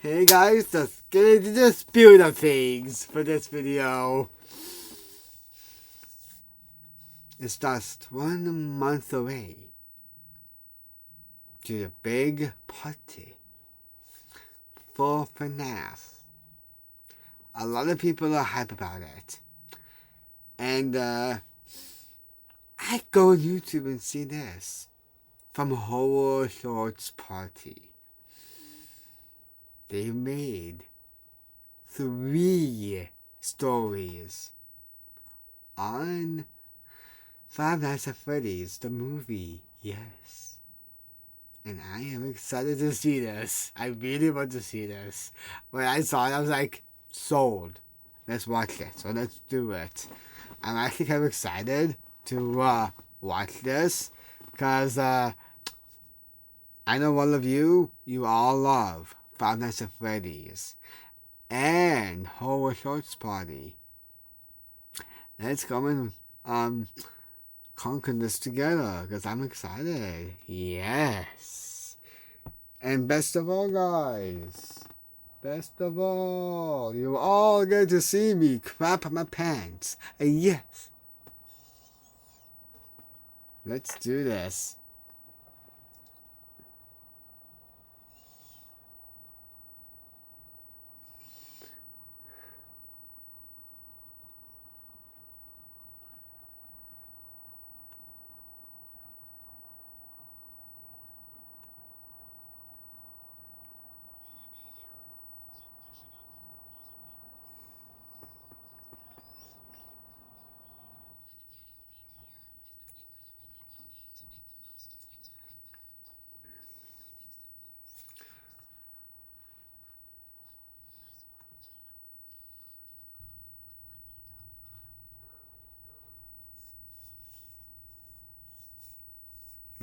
Hey guys, just get into the spirit of things for this video. It's just 1 month away to the big party for FNAF. A lot of people are hype about it. And I go on YouTube and see this from Horror Shorts Party. They made 3 stories on Five Nights at Freddy's, the movie, yes. And I am excited to see this. I really want to see this. When I saw it, I was like, sold. Let's watch it. So let's do it. I'm actually kind of excited to watch this because I know all of you all love Five Nights at Freddy's and Horror Shorts Party. Let's go and conquer this together because I'm excited. Yes. And best of all, guys, best of all, you all get to see me crap my pants. Yes. Let's do this.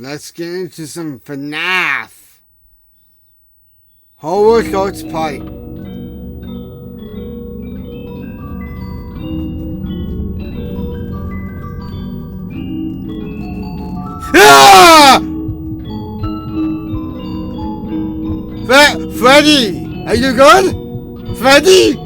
Let's get into some FNAF. Horror Shorts Party. Ah! Freddy! Are you good? Freddy?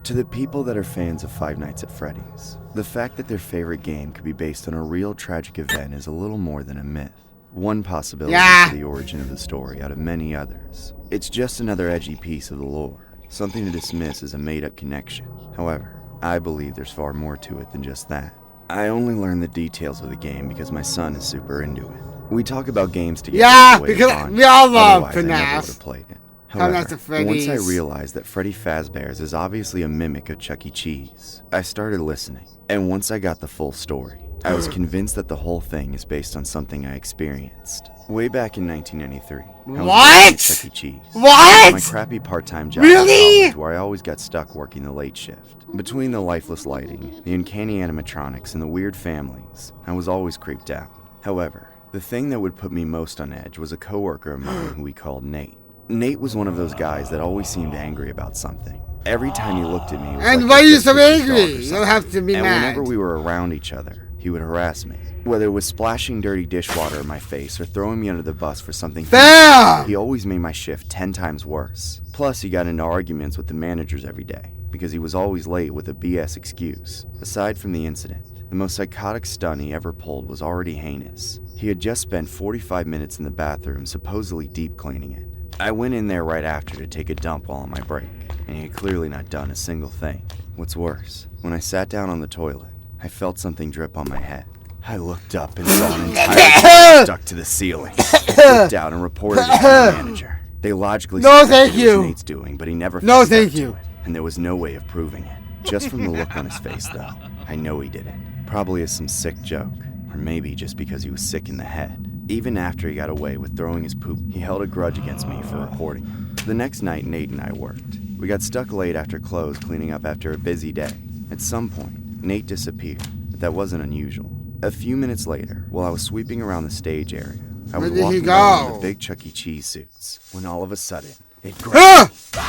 To the people that are fans of Five Nights at Freddy's, the fact that their favorite game could be based on a real tragic event is a little more than a myth. One possibility for the origin of the story out of many others. It's just another edgy piece of the lore, something to dismiss as a made-up connection. However, I believe there's far more to it than just that. I only learned the details of the game because my son is super into it. We talk about games together. Yeah, because we all love FNAF. I never would have played it. However, once I realized that Freddy Fazbear's is obviously a mimic of Chuck E. Cheese, I started listening. And once I got the full story, I was convinced that the whole thing is based on something I experienced. Way back in 1993. What? Chuck E. Cheese. What? My crappy part-time job at college where I always got stuck working the late shift. Between the lifeless lighting, the uncanny animatronics, and the weird families, I was always creeped out. However, the thing that would put me most on edge was a coworker of mine who we called Nate. Nate was one of those guys that always seemed angry about something. Every time he looked at me, it was and like why are you so angry? You don't have to be mad. And whenever we were around each other, he would harass me. Whether it was splashing dirty dishwater in my face or throwing me under the bus for something he always made my shift 10 times worse. Plus, he got into arguments with the managers every day because he was always late with a BS excuse. Aside from the incident, the most psychotic stunt he ever pulled was already heinous. He had just spent 45 minutes in the bathroom supposedly deep cleaning it. I went in there right after to take a dump while on my break, and he had clearly not done a single thing. What's worse, when I sat down on the toilet, I felt something drip on my head. I looked up and saw an entire stuck to the ceiling. I flipped out and reported it to the manager. They logically suspected it was Nate's doing, but he never fessed up to it, and there was no way of proving it. Just from the look on his face, though, I know he did it. Probably as some sick joke, or maybe just because he was sick in the head. Even after he got away with throwing his poop, he held a grudge against me for reporting him. The next night, Nate and I worked. We got stuck late after close cleaning up after a busy day. At some point, Nate disappeared, but that wasn't unusual. A few minutes later, while I was sweeping around the stage area, I was walking around in the big Chuck E. Cheese suits, when all of a sudden, it grabbed the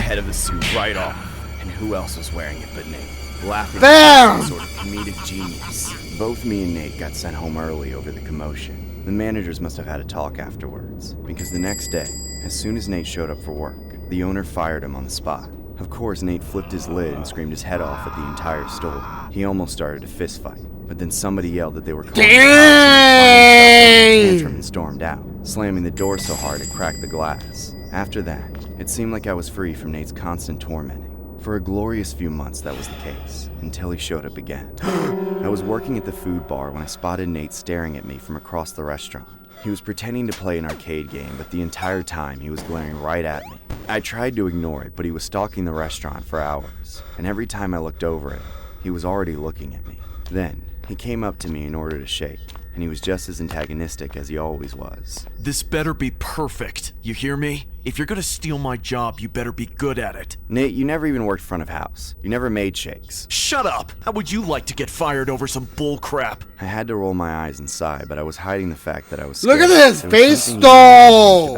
head of the suit right off. And who else was wearing it but Nate? Laughing like some sort of comedic genius. Both me and Nate got sent home early over the commotion. The managers must have had a talk afterwards, because the next day, as soon as Nate showed up for work, the owner fired him on the spot. Of course, Nate flipped his lid and screamed his head off at the entire store. He almost started a fist fight, but then somebody yelled that they were calling tantrum and stormed out, slamming the door so hard it cracked the glass. After that, it seemed like I was free from Nate's constant tormenting. For a glorious few months that was the case, until he showed up again. I was working at the food bar when I spotted Nate staring at me from across the restaurant. He was pretending to play an arcade game, but the entire time he was glaring right at me. I tried to ignore it, but he was stalking the restaurant for hours, and every time I looked over at him, he was already looking at me. Then, he came up to me in order to shake, and he was just as antagonistic as he always was. This better be perfect, you hear me? If you're gonna steal my job, you better be good at it. Nate, you never even worked front of house. You never made shakes. Shut up! How would you like to get fired over some bull crap? I had to roll my eyes and sigh, but I was hiding the fact that I was scared. Look at this face stall!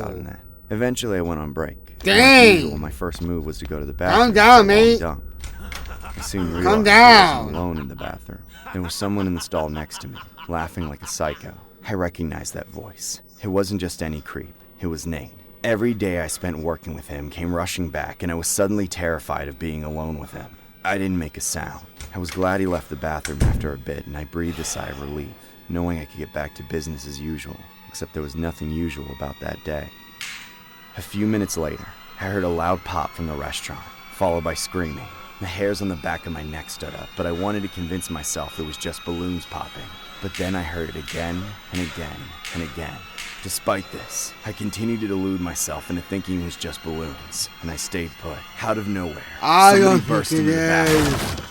Eventually, I went on break. Dang! As usual, my first move was to go to the bathroom. Calm down, mate. I soon realized I wasn't alone in the bathroom. There was someone in the stall next to me, laughing like a psycho. I recognized that voice. It wasn't just any creep. It was Nate. Every day I spent working with him came rushing back, and I was suddenly terrified of being alone with him. I didn't make a sound. I was glad he left the bathroom after a bit, and I breathed a sigh of relief, knowing I could get back to business as usual, except there was nothing usual about that day. A few minutes later, I heard a loud pop from the restaurant, followed by screaming. The hairs on the back of my neck stood up, but I wanted to convince myself it was just balloons popping. But then I heard it again, and again, and again. Despite this, I continued to delude myself into thinking it was just balloons, and I stayed put. Out of nowhere, somebody burst into the bathroom.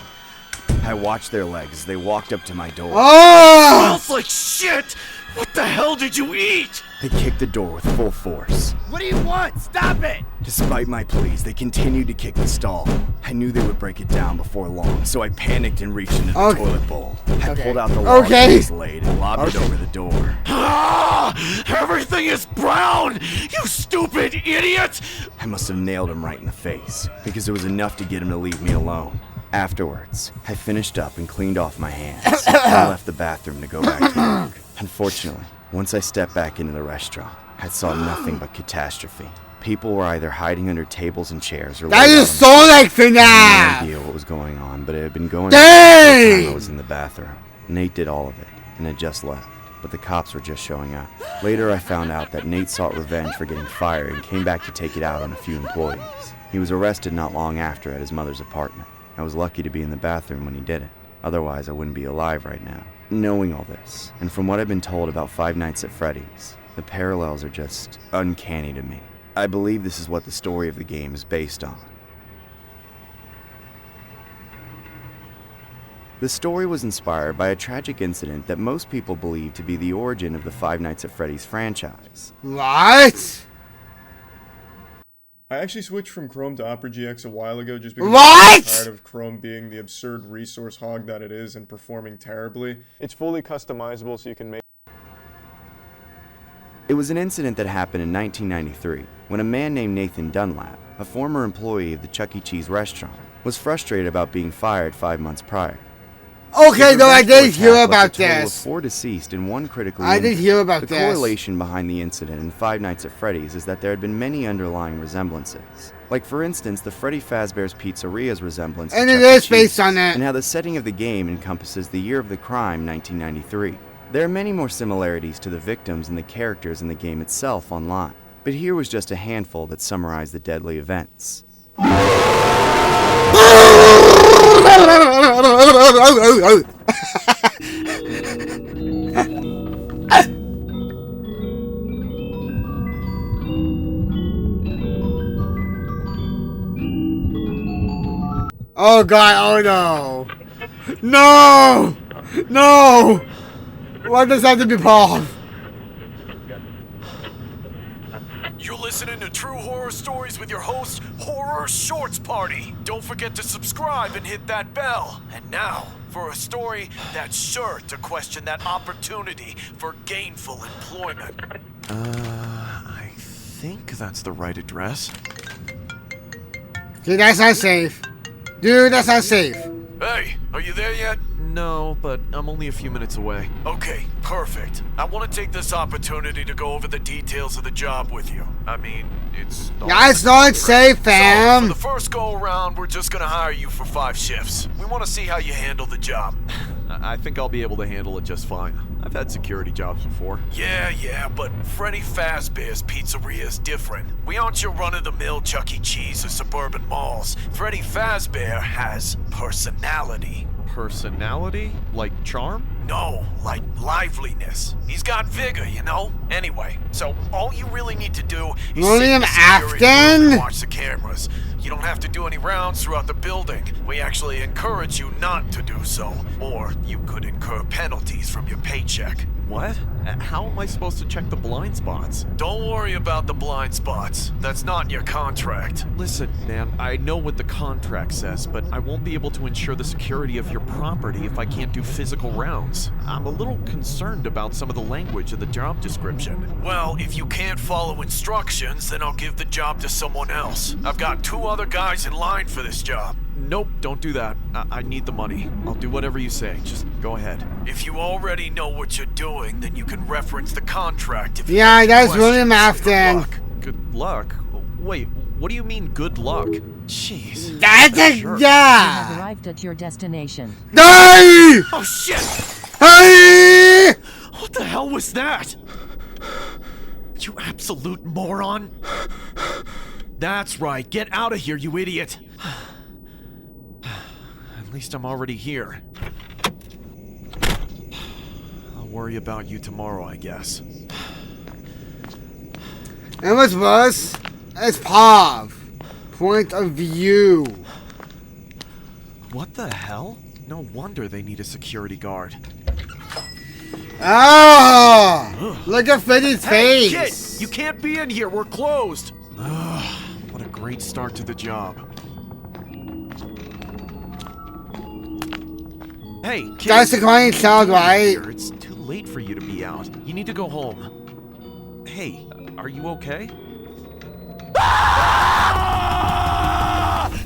I watched their legs as they walked up to my door. Smells like shit! What the hell did you eat? They kicked the door with full force. What do you want? Stop it! Despite my pleas, they continued to kick the stall. I knew they would break it down before long, so I panicked and reached into the toilet bowl. I pulled out the large blade and lobbed it over the door. Ah! Everything is brown! You stupid idiot! I must have nailed him right in the face, because it was enough to get him to leave me alone. Afterwards, I finished up and cleaned off my hands, and left the bathroom to go back to work. Unfortunately, once I stepped back into the restaurant, I saw nothing but catastrophe. People were either hiding under tables and chairs or that is so like FNAF! I had no idea what was going on, but it had been going on the time I was in the bathroom. Nate did all of it, and had just left, but the cops were just showing up. Later, I found out that Nate sought revenge for getting fired and came back to take it out on a few employees. He was arrested not long after at his mother's apartment. I was lucky to be in the bathroom when he did it. Otherwise, I wouldn't be alive right now. Knowing all this, and from what I've been told about Five Nights at Freddy's, the parallels are just uncanny to me. I believe this is what the story of the game is based on. The story was inspired by a tragic incident that most people believe to be the origin of the Five Nights at Freddy's franchise. What? I actually switched from Chrome to Opera GX a while ago just because I'm tired of Chrome being the absurd resource hog that it is and performing terribly. It's fully customizable so you can make... It was an incident that happened in 1993 when a man named Nathan Dunlap, a former employee of the Chuck E. Cheese restaurant, was frustrated about being fired 5 months prior. Okay, though I did hear about this. A total of this. 4 deceased and 1 critically I did hear about the this. The correlation behind the incident in Five Nights at Freddy's is that there had been many underlying resemblances. Like, for instance, the Freddy Fazbear's Pizzeria's resemblance and to it Chuck E. is based Cheese, on that. and how the setting of the game encompasses the year of the crime, 1993. There are many more similarities to the victims and the characters in the game itself online, but here was just a handful that summarized the deadly events. Oh god, oh no! No! No! Why does that have to be Paul? You're listening to True Horror Stories with your host, Horror Shorts Party. Don't forget to subscribe and hit that bell. And now, for a story that's sure to question that opportunity for gainful employment. I think that's the right address. Dude, that's not safe. Dude, that's not safe. Hey, are you there yet? No, but I'm only a few minutes away. Okay, perfect. I want to take this opportunity to go over the details of the job with you. I mean, it's... That's not safe, fam. So, for the first go-around, we're just gonna hire you for 5 shifts. We want to see how you handle the job. I think I'll be able to handle it just fine. I've had security jobs before. Yeah, but Freddy Fazbear's Pizzeria is different. We aren't your run-of-the-mill Chuck E. Cheese or suburban malls. Freddy Fazbear has personality. Personality? Like charm? No, like liveliness. He's got vigor, you know? Anyway, so all you really need to do is William sit in the security room Afton? and watch the cameras. You don't have to do any rounds throughout the building. We actually encourage you not to do so, or you could incur penalties from your paycheck. What? How am I supposed to check the blind spots? Don't worry about the blind spots. That's not in your contract. Listen, man, I know what the contract says, but I won't be able to ensure the security of your property if I can't do physical rounds. I'm a little concerned about some of the language in the job description. Well, if you can't follow instructions, then I'll give the job to someone else. I've got 2 other guys in line for this job. Nope, don't do that. I need the money. I'll do whatever you say. Just go ahead. If you already know what you're doing, then you can reference the contract if you have any that's questions. William Afton. Good luck? Wait, what do you mean good luck? Jeez. That's a Sure. have yeah. arrived at your destination. Hey! Oh shit! Hey! What the hell was that? You absolute moron. That's right, get out of here, you idiot. At least I'm already here. I'll worry about you tomorrow, I guess. And what's worse, it's Pav. Point of view. What the hell? No wonder they need a security guard. Oh! Look at Freddy's Hey, face. kid! You can't be in here, we're closed! What a great start to the job. Hey, kid! That's the client sound, right? It's too late for you to be out. You need to go home. Hey, are you okay?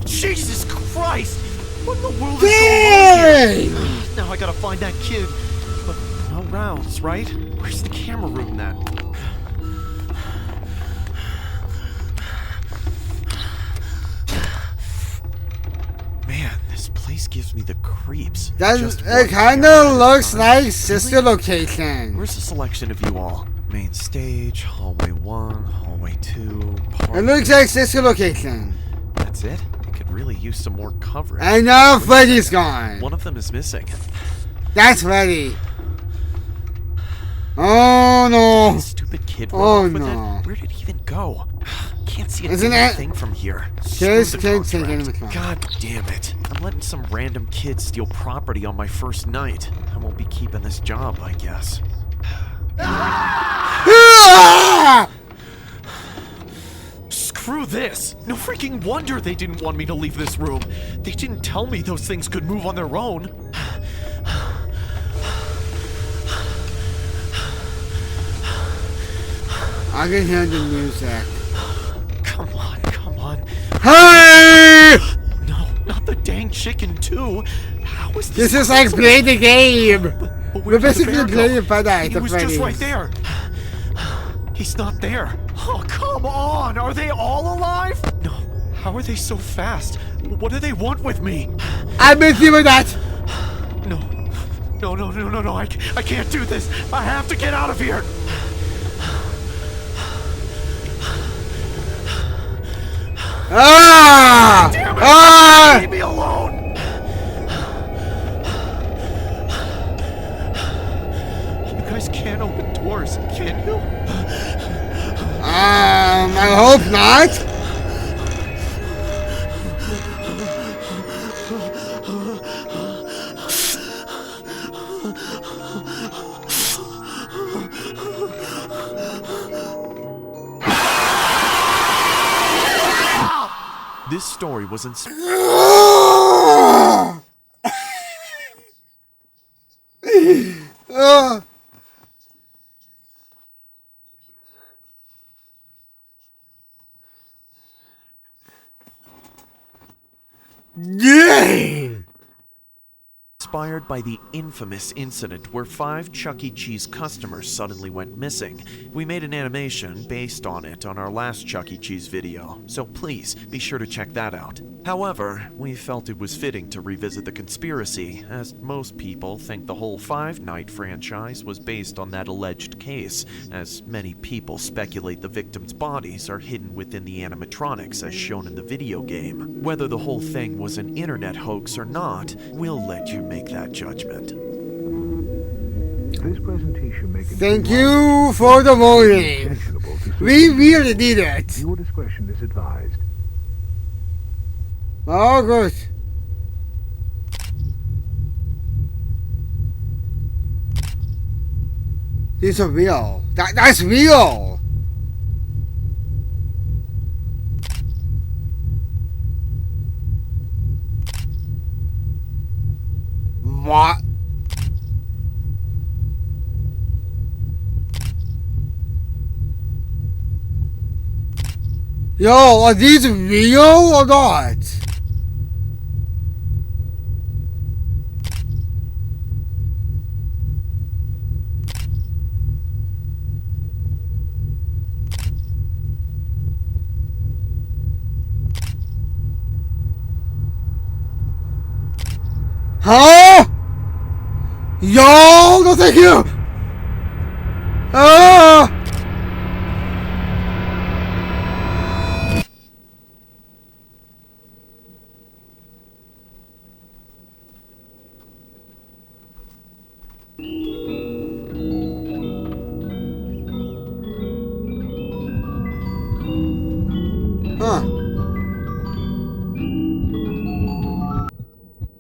Jesus Christ! What in the world is going on here? Dang! Now I gotta find that kid. But no rounds, right? Where's the camera room then? Man, this place gives me the creeps. Just It one kinda camera at a looks time. like sister Really? location. Where's the selection of you all? Main stage, hallway 1, hallway 2, It party. looks like sister location. That's it? I could really use some more coverage. And now Freddy's gone. One of them is missing. That's Freddy. Oh no. That stupid kid Oh, run off with no. it. Where did he even go? Can't see a Isn't damn it- thing from here. Kids Screw the can't take contract. any of the God damn it. I'm letting some random kid steal property on my first night. I won't be keeping this job, I guess. Ah! Screw this! No freaking wonder they didn't want me to leave this room. They didn't tell me those things could move on their own. I can hear the music. Come on, come on. Hey! No, not the dang chicken too. How is this? This is like possible? play the game. But We're where did the basically bear playing go? Friday He the was just Freddy's. right there. He's not there. Oh, come on. Are they all alive? No. How are they so fast? What do they want with me? I'm busy with that. No. No. I can't do this. I have to get out of here. Ah! Damn it. Ah! Leave me alone. hope not. This story was inspired. Dang! Inspired by the infamous incident where 5 Chuck E. Cheese customers suddenly went missing. We made an animation based on it on our last Chuck E. Cheese video, so please be sure to check that out. However, we felt it was fitting to revisit the conspiracy, as most people think the whole Five Night franchise was based on that alleged case, as many people speculate the victims' bodies are hidden within the animatronics as shown in the video game. Whether the whole thing was an internet hoax or not, we'll let you make that judgment. This presentation may Thank you for the voting. We really need it. Your discretion is advised. Oh, good. These are real. That's real. What? Yo, are these real or not? Huh? Yo, no thank you. Ah! Huh.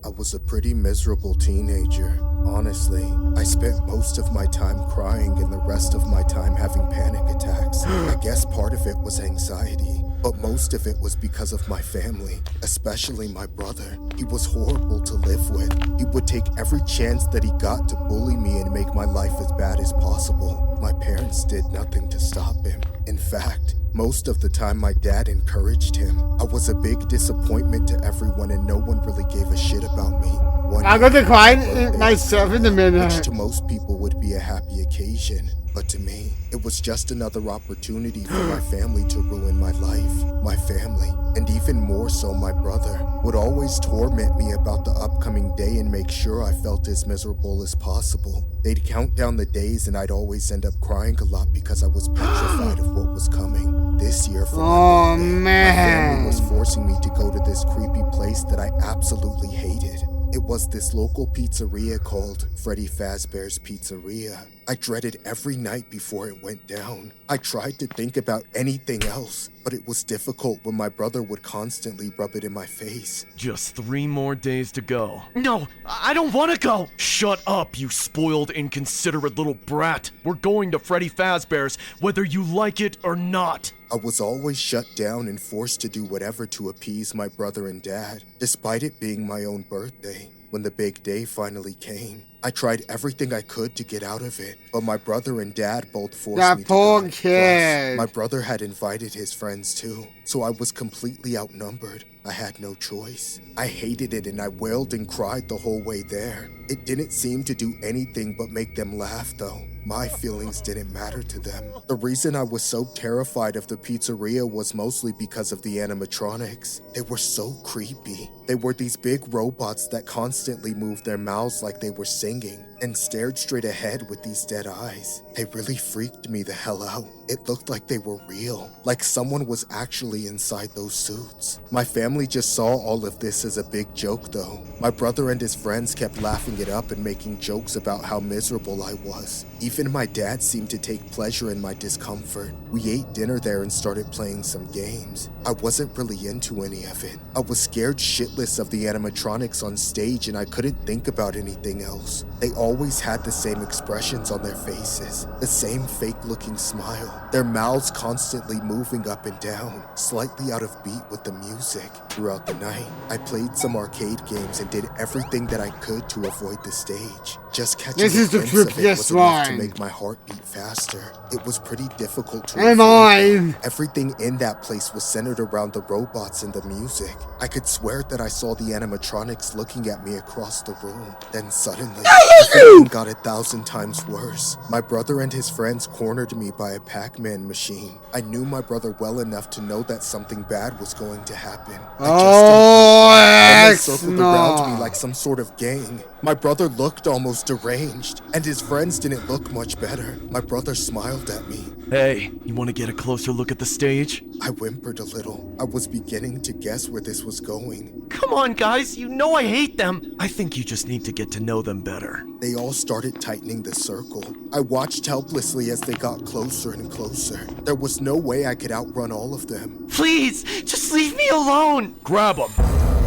I was a pretty miserable teenager, honestly. I spent most of my time crying and the rest of my time having panic attacks. I guess part of it was anxiety, but most of it was because of my family, especially my brother. He was horrible to live with. He would take every chance that he got to bully me and make my life as bad as possible. My parents did nothing to stop him. In fact, most of the time my dad encouraged him. I was a big disappointment to everyone and no one really gave a shit about me. I'm gonna cry myself in a minute. Which to most people would be a happy occasion, but to me, it was just another opportunity for my family to ruin my life. My family, and even more so my brother, would always torment me about the upcoming day and make sure I felt as miserable as possible. They'd count down the days and I'd always end up crying a lot because I was petrified of what was coming. This year for my birthday, my family was forcing me to go to this creepy place that I absolutely hated. It was this local pizzeria called Freddy Fazbear's Pizzeria. I dreaded every night before it went down. I tried to think about anything else, but it was difficult when my brother would constantly rub it in my face. Just 3 more days to go. No, I don't want to go! Shut up, you spoiled, inconsiderate little brat. We're going to Freddy Fazbear's, whether you like it or not. I was always shut down and forced to do whatever to appease my brother and dad, despite it being my own birthday. When the big day finally came, I tried everything I could to get out of it, but my brother and dad both forced me to go. That poor kid. Plus, my brother had invited his friends too, so I was completely outnumbered. I had no choice. I hated it and I wailed and cried the whole way there. It didn't seem to do anything but make them laugh though. My feelings didn't matter to them. The reason I was so terrified of the pizzeria was mostly because of the animatronics. They were so creepy. They were these big robots that constantly moved their mouths like they were singing and stared straight ahead with these dead eyes. They really freaked me the hell out. It looked like they were real, like someone was actually inside those suits. My family family just saw all of this as a big joke though. My brother and his friends kept laughing it up and making jokes about how miserable I was. Even my dad seemed to take pleasure in my discomfort. We ate dinner there and started playing some games. I wasn't really into any of it. I was scared shitless of the animatronics on stage and I couldn't think about anything else. They always had the same expressions on their faces, the same fake-looking smile, their mouths constantly moving up and down, slightly out of beat with the music. Throughout the night, I played some arcade games and did everything that I could to avoid the stage. Just catching This is the glimpse of it trippiest was enough to one. make my heart beat faster. It was pretty difficult to And avoid. mine. Everything in that place was centered around the robots and the music. I could swear that I saw the animatronics looking at me across the room. Then suddenly, everything got 1,000 times worse. My brother and his friends cornered me by a Pac-Man machine. I knew my brother well enough to know that something bad was going to happen. Then they circled around me like some sort of gang. My brother looked almost deranged, and his friends didn't look much better. My brother smiled at me. Hey, you want to get a closer look at the stage? I whimpered a little. I was beginning to guess where this was going. Come on, guys, you know I hate them. I think you just need to get to know them better. They all started tightening the circle. I watched helplessly as they got closer and closer. There was no way I could outrun all of them. Please, just leave me alone. Grab them.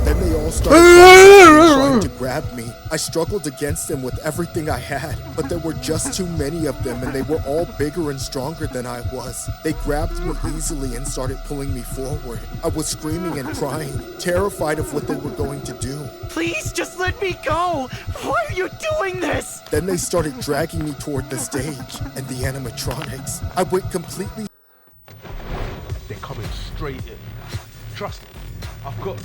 Then they all started trying to grab me. I struggled against them with everything I had, but there were just too many of them and they were all bigger and stronger than I was. They grabbed me easily and started pulling me forward. I was screaming and crying, terrified of what they were going to do. Please, just let me go. Why are you doing this? Then they started dragging me toward the stage and the animatronics. I went completely They're coming straight in. Trust me, I've got...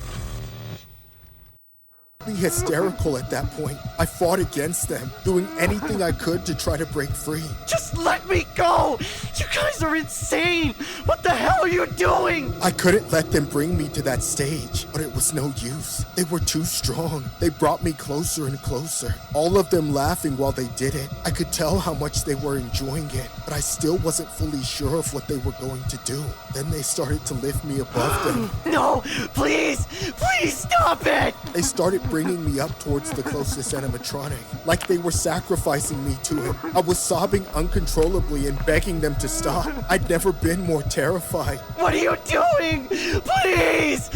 hysterical at that point. I fought against them, doing anything I could to try to break free. Just let me go. You guys are insane. What the hell are you doing? I couldn't let them bring me to that stage, but it was no use. They were too strong. They brought me closer and closer, all of them laughing while they did it. I could tell how much they were enjoying it, but I still wasn't fully sure of what they were going to do. Then they started to lift me above them. No, please stop it. They started bringing me up towards the closest animatronic, like they were sacrificing me to him. I was sobbing uncontrollably and begging them to stop. I'd never been more terrified. What are you doing? Please!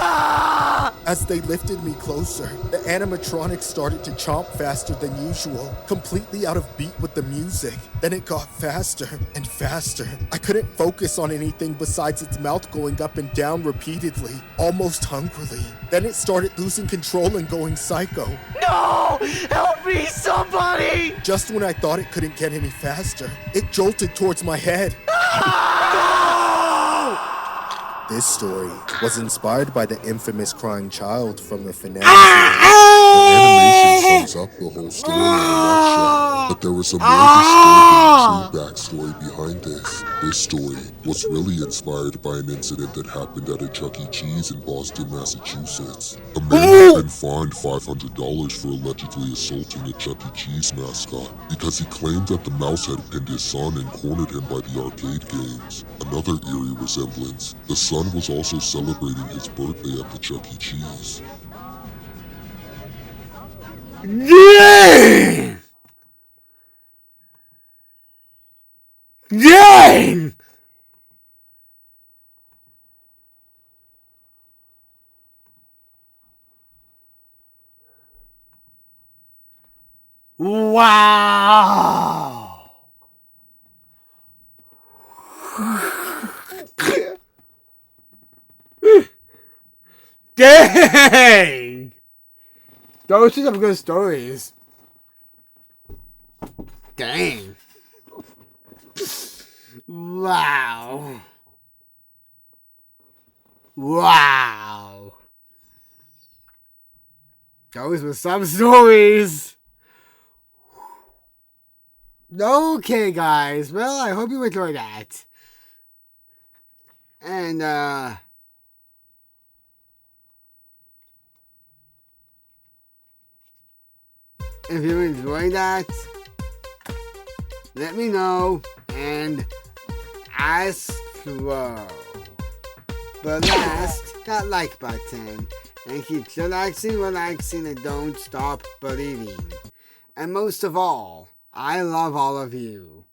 Ah! As they lifted me closer, the animatronics started to chomp faster than usual, completely out of beat with the music. Then it got faster and faster. I couldn't focus on anything besides its mouth going up and down repeatedly, almost hungrily. Then it started losing control and going psycho. No! Help me, somebody! Just when I thought it couldn't get any faster, it jolted towards my head. This story was inspired by the infamous crying child from the FNAF series. The animation sums up the whole story in a nutshell, but there was a more disturbing true backstory behind this. This story was really inspired by an incident that happened at a Chuck E. Cheese in Boston, Massachusetts. A man had been fined $500 for allegedly assaulting a Chuck E. Cheese mascot because he claimed that the mouse had pinned his son and cornered him by the arcade games. Another eerie resemblance, the son was also celebrating his birthday at the Chuck E. Cheese. Dang! Dang! Wow! Dang! Those are some good stories. Dang. Wow. Wow. Those were some stories. Okay, guys. Well, I hope you enjoyed that. And, if you enjoyed that, let me know, and as slow. But last, that like button. And keep relaxing, and don't stop believing. And most of all, I love all of you.